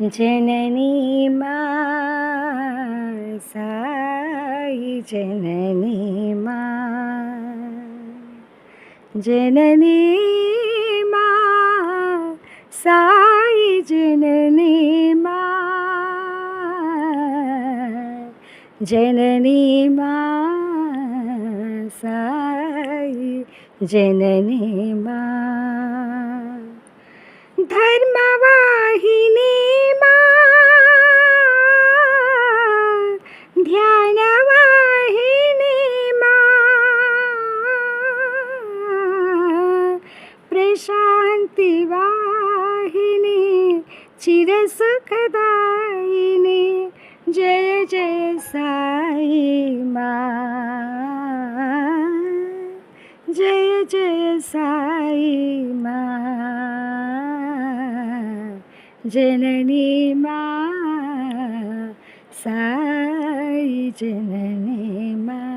जननी मा साई जननी मा जननी मा साई जननी मा जननी मा साई जननी मा धर्मवाहिनी मा ध्यानवाहिनी मा प्रशांतिवाहिनी चिरसुखदायिनी जय जय साई मा जय जय साई मा जननी मा साई जननी मा।